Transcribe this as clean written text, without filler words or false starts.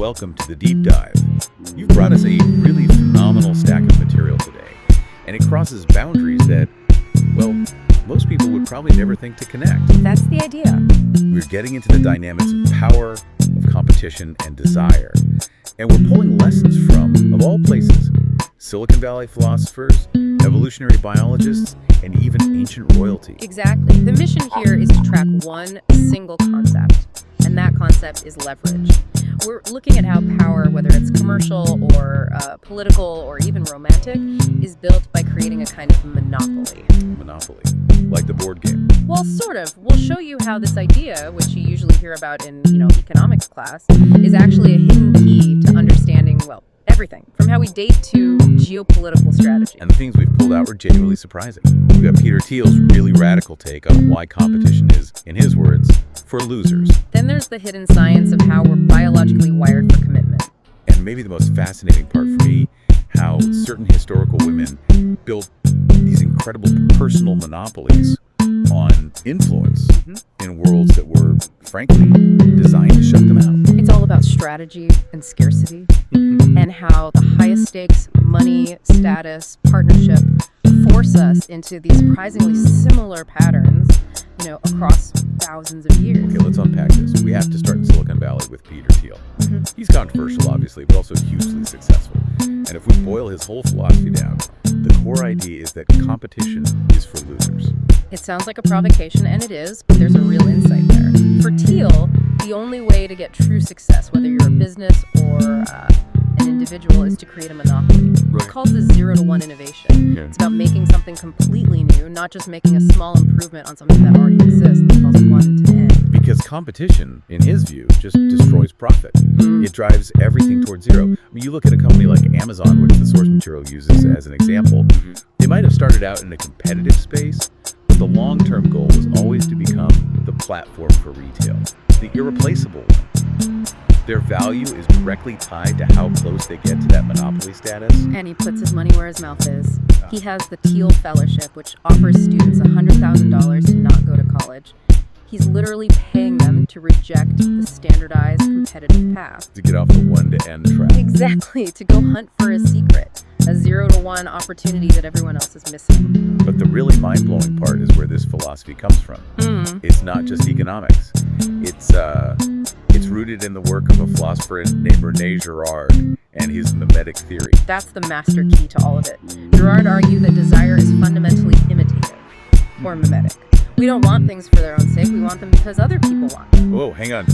welcome to the deep dive. You've brought us a really phenomenal stack of material today, and it crosses boundaries that, well, most people would probably never think to connect. That's the idea. We're getting into the dynamics of power, of competition, and desire. And we're pulling lessons from, of all places, Silicon Valley philosophers, evolutionary biologists, and even ancient royalty. Exactly. The mission here is to track one single concept, and that concept is leverage. We're looking at how power, whether it's commercial or political or even romantic, is built by creating a kind of monopoly. Monopoly, like the board game. Well, sort of. We'll show you how this idea, which you usually hear about in, economics class, is actually a hidden key to understanding, well, everything, from how we date to geopolitical strategy. And the things we've pulled out were genuinely surprising. We've got Peter Thiel's really radical take on why competition is, in his words, for losers. Then there's the hidden science of how we're biologically wired for commitment. And maybe the most fascinating part for me, how certain historical women built these incredible personal monopolies on influence in worlds that were, frankly, designed to shut them out. It's all about strategy and scarcity, and how the highest stakes, money, status, partnership, force us into these surprisingly similar patterns, across thousands of years. Okay, let's unpack this. We have to start in Silicon Valley with Peter Thiel. He's controversial, obviously, but also hugely successful. And if we boil his whole philosophy down, the core idea is that competition is for losers. It sounds like a provocation, and it is, but there's a real insight there. For Thiel, the only way to get true success, whether you're a business or an individual, is to create a monopoly. Right. It's called the 0 to 1 innovation. Yeah. It's about making something completely new, not just making a small improvement on something that already exists. It's called 1 to N. Because competition, in his view, just destroys profit. It drives everything towards zero. I mean, you look at a company like Amazon, which the source material uses as an example. They might have started out in a competitive space, but the long-term goal was always to become the platform for retail, the irreplaceable one. Their value is directly tied to how close they get to that monopoly status. And he puts his money where his mouth is. He has the Thiel Fellowship, which offers students $100,000 to not go to college. He's literally paying them to reject the standardized competitive path. To get off the 1 to N track. Exactly, to go hunt for a secret, a 0 to 1 opportunity that everyone else is missing. But the really mind-blowing part is where this philosophy comes from. It's not just economics. It's rooted in the work of a philosopher named René Girard and his mimetic theory. That's the master key to all of it. Girard argued that desire is fundamentally imitative, or mimetic. We don't want things for their own sake, we want them because other people want them. Whoa, hang on.